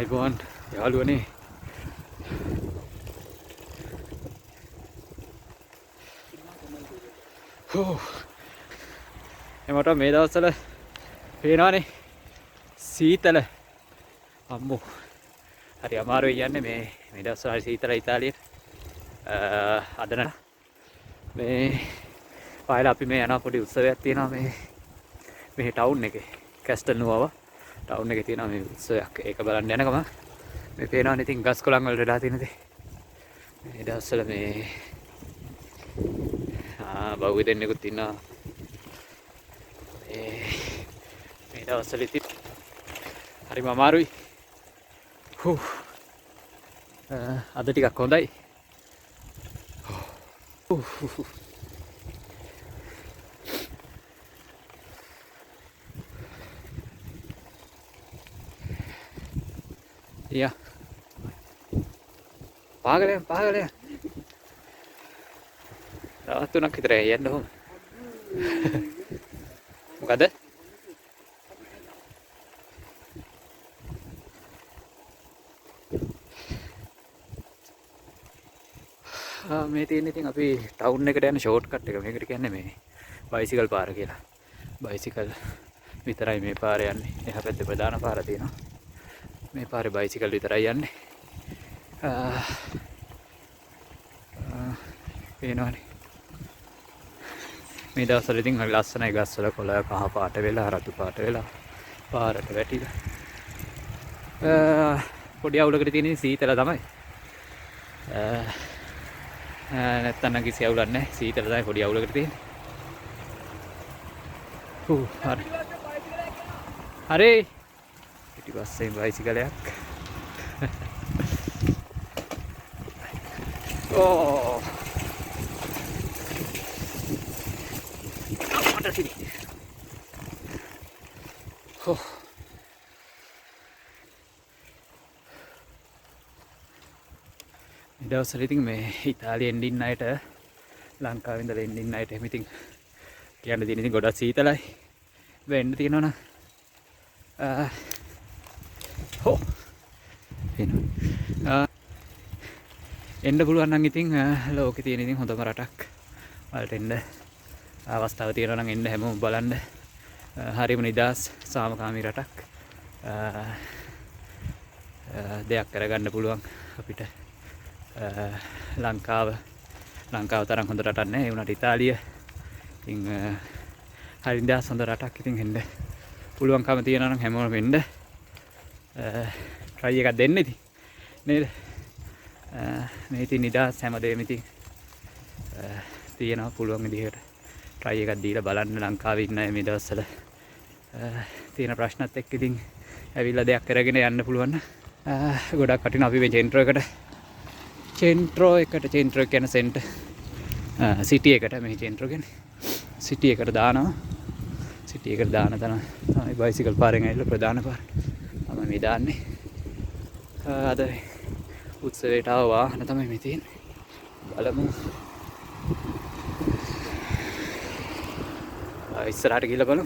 අයිබෝන් යාළුවනේ එමට මේ දවස්වල පේනවනේ සීතල අම්මෝ හරි අමාරුයි යන්නේ මේ දවස්වල හරි සීතල ඉතාලියේ අදන මේ පායලා අපි මේ යන පොඩි උත්සවයක් තියෙනවා මේ ටවුන් එකේ කැස්ටල් නුවව ටවුන් එකේ තියෙනවා මේ උත්සවයක් ඒක බලන්න යනකම මේ පේනවනේ ඉතින් ගස් කොළන් වලට වෙලා තියෙන දේ මේ දවස්වල මේ බහුවේ දෙන්නෙකුත් ඉන්නවා මේ දවස්වල ඉතින් හරිම අමාරුයි අද ටිකක් හොඳයි යා පාගලයන් තවත් තුනක් විතර යන්න ඕන මොකද මේ තියෙන ඉතින් අපි ටවුන් එකට යන ෂෝට් කට් එක මේකට කියන්නේ මේ බයිසිකල් පාර කියලා බයිසිකල් විතරයි මේ පාරේ යන්නේ එහා පැත්තේ ප්‍රධාන පාර තියෙනවා මේ පාරේ බයිසිකල් විතරයි යන්නේ පේනවනේ මේ දවස්වල ඉතින් හරි ලස්සනයි ගස්වල කොළ කහ පාට වෙලා රතු පාට වෙලා පාරට වැටිලා පොඩි අවුලකට තියෙන සීතල තමයි නැත්තම් නම් කිසි අවුලක් නැහැ සීතල තමයි පොඩි අවුලකට තියෙන්නේ හරි පිටිපස්සේ බයිසිකලයක් Oh. Apa sini? Oh. දවස්වල ඉතින් මේ ඉතාලියෙන් ඉන්න අයට ලංකාවෙන් ඉඳලා ඉන්න අයට එහෙම ඉතින් කියන්න තියෙන ඉතින් ගොඩක් සීතලයි වෙන්න තියෙනවා නම් එන්න පුළුවන් නම් ඉතින් ලෝකේ තියෙන ඉතින් හොඳම රටක් වලට එන්න අවස්ථාව තියෙනවා නම් එන්න හැමෝම බලන්න හරිම නිදහස් සාමකාමී රටක් දෙයක් කරගන්න පුළුවන් අපිට ලංකාව තරම් හොඳ රටක් නෑ ඒ වුණාට ඉතාලිය ඉතින් හරි නිදහස් හොඳ රටක් ඉතින් එන්න පුළුවන්කම තියෙනවා නම් හැමෝම එන්න try එකක් දෙන්න ඉතින් නේද මේ ඉතින් නිදහස් හැමදේම ඉතින් තියෙනවා පුළුවන් විදිහට try එකක් දීලා බලන්න ලංකාවේ ඉන්න අය මේ දවස්වල තියෙන ප්‍රශ්නත් එක්ක ඉතින් ඇවිල්ලා දෙයක් කරගෙන යන්න පුළුවන් ගොඩක් වටිනවා අපි මේ චෙන්ට්‍රෝ කියන සෙන්ටර් සිටි එකට මේ චෙන්ට්‍රෝ කියන්නේ සිටි එකට දානවා සිටි එකට දාන තමයි බයිසිකල් පාරෙන් ඇවිල්ලා ප්‍රධාන පාර තමයි මේ දාන්නේ අද උත්සවයට ආව වාහන තමයි මේ තියෙන්නේ බලමු ඉස්සරහට ගිහලා බලමු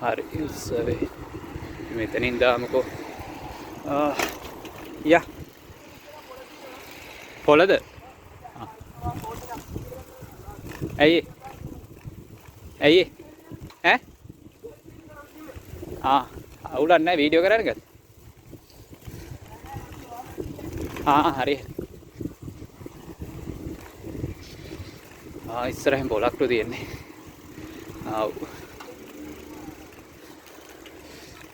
hari උත්සවේ මෙතනින් දාමුකෝ යා පොළද ඇයි ඈ අවුලක් නැහැ වීඩියෝ කරන්නේ හරි ඉස්සරහින් පොලක්ලු තියෙන්නේ ආව්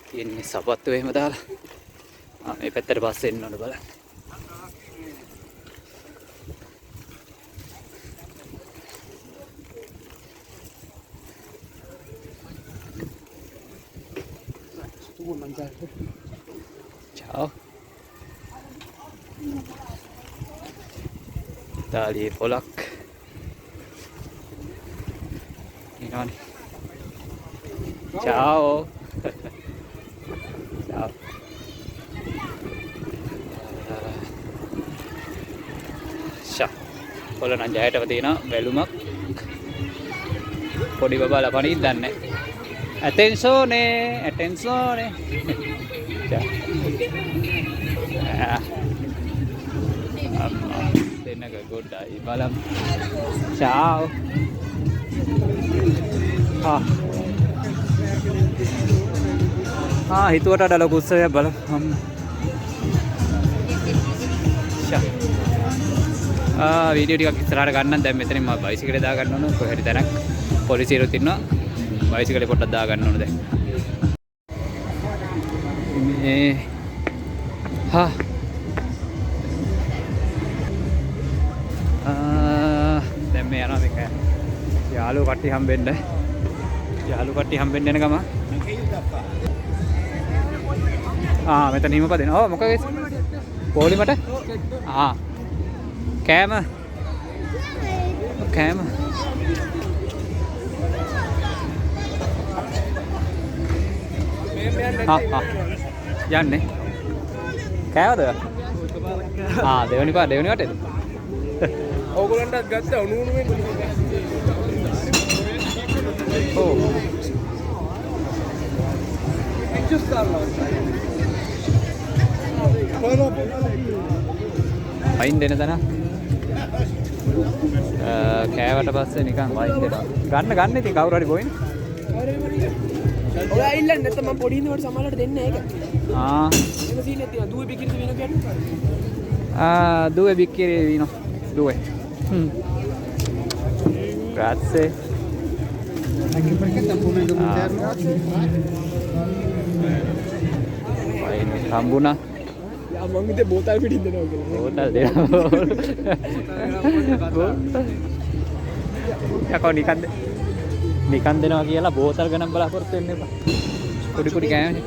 තියෙන්නේ සපත්තු එහෙම දාලා මේ පැත්තට පස්සේ එන්න ඕන බලන්න Ciao. ඉතාලියේ පොලක් එනවනේ. චාෝ චාෝ. ෂා පොල නම් ජයටව තියෙනවා බැලුමක්. පොඩි බබාලා පණින්න දන්නේ. Attenzione, attenzione. Tenaga godai balam. Ciao. හිතුවට වඩා ලොකු උත්සවයක් බලමු. වීඩියෝ ටිකක් ඉස්සරහට ගන්න. දැන් මෙතනින් මම බයිසිකලේ දා ගන්න ඕන. කොහෙද තැනක් පොලිසියරුත් ඉන්නවා. බයිසිකලේ පොඩ්ඩක් දා ගන්න ඕන දැන්. මේ දැන් මේ යනවා මේක. යාළුවෝ කට්ටිය හම්බෙන්න. යාළුවෝ කට්ටිය හම්බෙන්න යන ගම. මෙතන හිම පදින. ඔව් මොකද? පොලිමට? කෑම. කෑම. යන්නේ. කෑවද? දෙවෙනි වටේද? ඕගොල්ලන්ටත් ගත්තා උණු වෙන්නේ. ඔව්. වයින් දෙන තැන කෑවට පස්සේ නිකන් වයින් දෙනවා. ගන්න ඉතින් කවුරු හරි බොයින්. ඔයා ඉල්ලන්නේ නැත්නම් මම පොඩි ඉන්නකොට සමහරවිට දෙන්නේ ඒක. එහෙම සීන් එකක් තියෙනවා. දුවේ බිකිරි වීන කියන්නේ. due bicchieri di vino. 2. Grazie. Anche perché tamponando l'interno. Hambuna. මම ඉතින් බෝතල් පිටින් දෙනවා කියලා. බෝතල් දෙනවා. යකෝ නිකන් දෙනවා කියලා බෝතල් ගණන් බලාපොරොත්තු වෙන්න එපා. පොඩි කෑමනේ.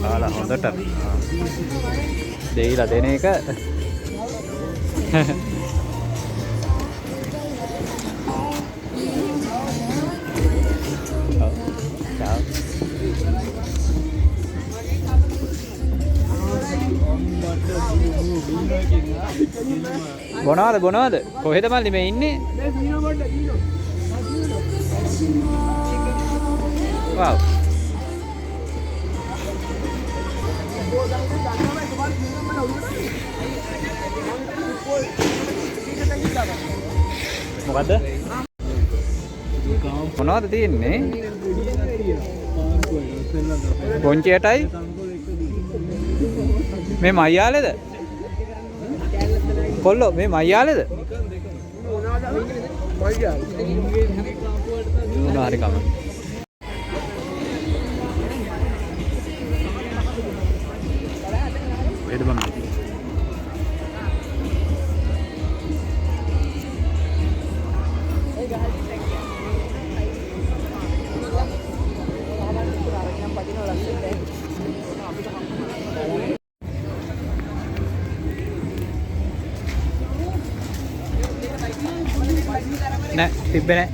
කාලා හොඳට දෙයිලා දෙන එක. බොනවාද කොහෙද මල්ලි මේ ඉන්නේ? Wow. මොකද්ද? මොනවද තියෙන්නේ? පොන්චේටයි මේ මයියාලේද? කොල්ලෝ මේ මයියාලේද? මොනවා හරි කම. වේද බං. Nè, tibbe nè.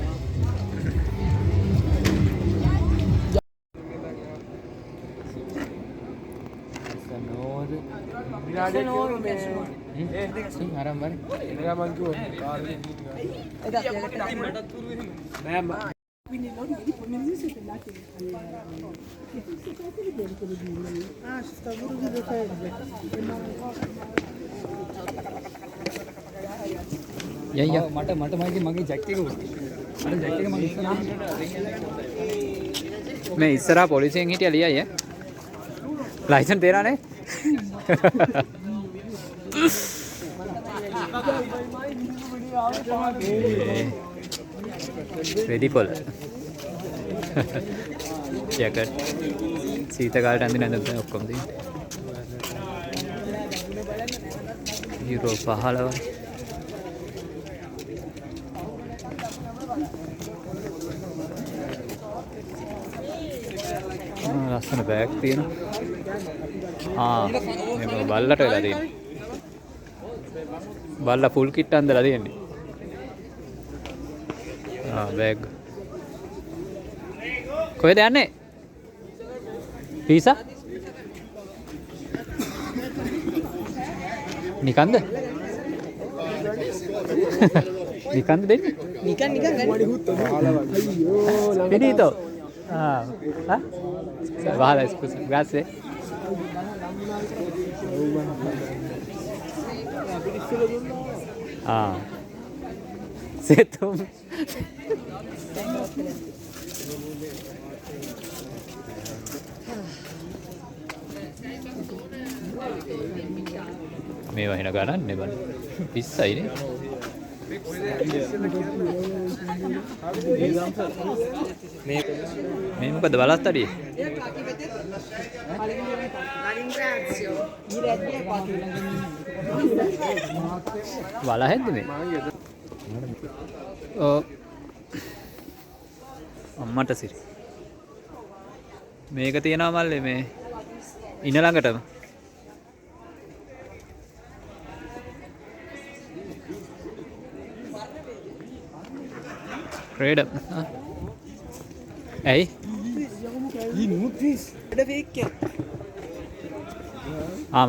Ya mata magi jacket ko. Ada jacket magi sana. मैं इस तरह पुलिस से इंगित लिया है लाइसेंस दे रहा ने वेरी पुल ජැකට් සීත කාලට අඳින ඇඳුම් ඔක්කොම තියෙනවා. යුරෝ 15යි. ලස්සන බෑග් තියෙනවා. මේක බල්ලට වෙලා තියෙන්නේ. බල්ලා ෆුල් කිට් අන්දලා තියෙන්නේ. බෑග්. කොහෙද යන්නේ? පීසා? නිකන්ද? නිකන්ද දෙන්නේ? නිකන් ගන්න. Finito. Vale, scusa, grazie. Se tu මේවා හින ගණන්නේ බල 20යි නේ. මේ මොකද බලත් අඩිය? වල හැද්ද මේ? අම්මට සිරි. මේක තියනවා මල්ලේ මේ ඉන ළඟටම. Freedom. Hey.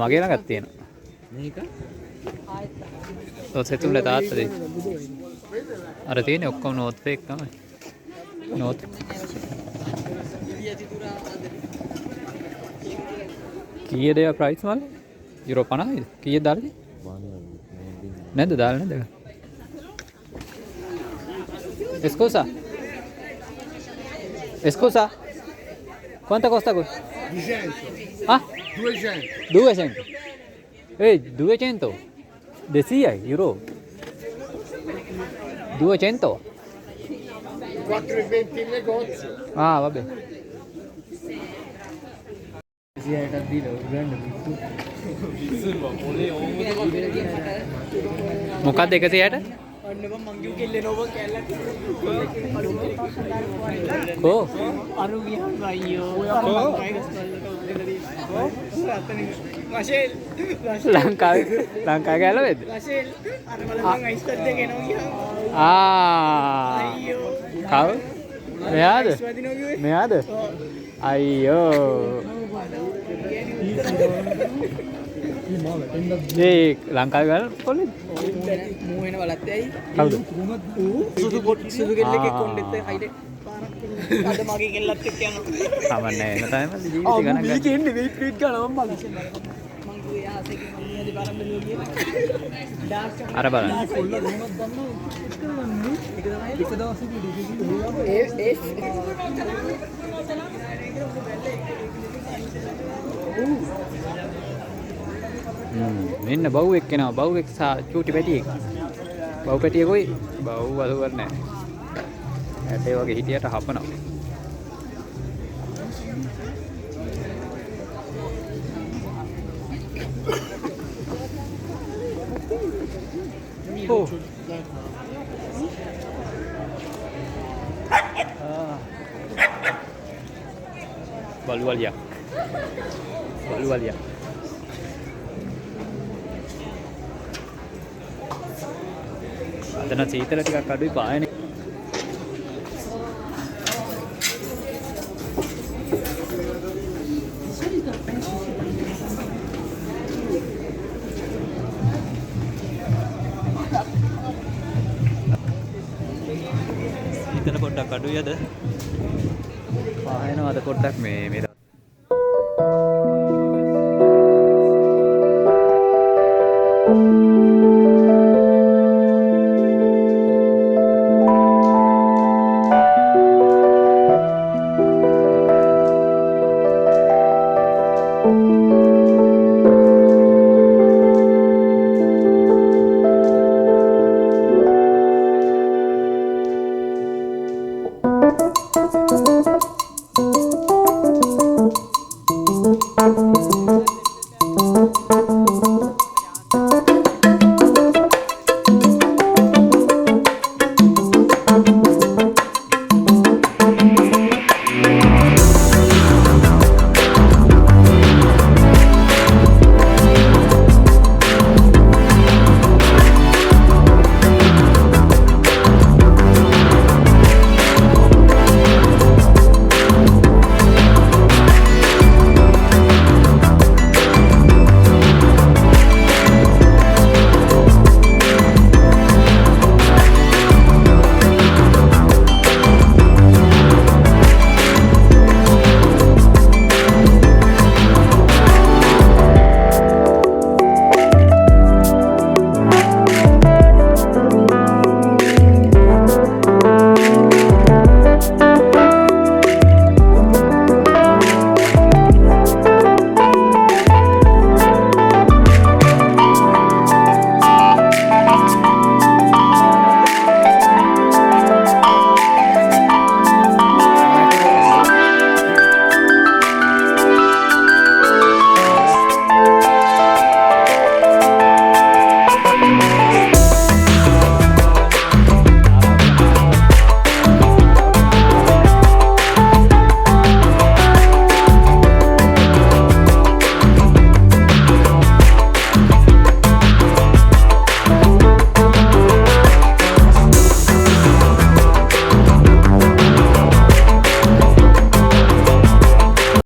මගේ ළඟත් තියෙනවා. මේක ඔය සෙතුන්ට තාත්තා දෙයි. අර තියෙන්නේ ඔක්කොම නෝත් ෆේක් තමයි. නෝත්. කීයද ඒ ප්‍රයිස් මල්? යුරෝ 50යිද? කීයද දාලා තියෙන්නේ? නැද්ද දාලා නැද්ද? Scusa. Scusa. Quanto costa questo? 200. Ah? 200. 200. Ehi, 200. Decía, euro. 200. 4,20 in negozio. Ah, vabbè. මොකක්ද 160? ඔන්න බං මං කිව් කෙල්ලෙනව කැල්ලක් කෝ අරු ගියන් අයියෝ ඔයා රෂෙල් ලංකාවේ ගැලවෙද? රෂෙල් අර බලන්න අයිස් කට් දෙක එනවා ගියා අයියෝ කව මෙයාද? ස්වාදිනෝ කිව්වේ මෙයාද? අයියෝ ඒ ලංකාවේ ගල් කොල්ලෙද? මූ වෙන බලත් ඇයි කවුද? සුදු කෙල්ලෙක් කොණ්ඩෙත් හයිද අද මගේ කෙල්ලත් එක්ක යනවා කමන්නේ නැහැ නේද? ජීවිතේ ගණන් ගන්න. මේක එන්නේ වෙයිට් ගන්නවා මම බලන්න මං කිව්වේ ආසෙක මම ඉන්නේ බලන්න අර බලන්න. මෙන්න බව්වෙක් එනවා. බව්වෙක් චූටි පැටියෙක්. බව් පැටියෙකුයි බව් වලවර නැහැ. ඇටේ වගේ හිටියට හපනවා. Oh. Balualia. Balualia. අදන සීතල ටිකක් අඩුයි පායනේ. සීතල පොඩ්ඩක් අඩුයි අද. පායනවාද පොඩ්ඩක් මේ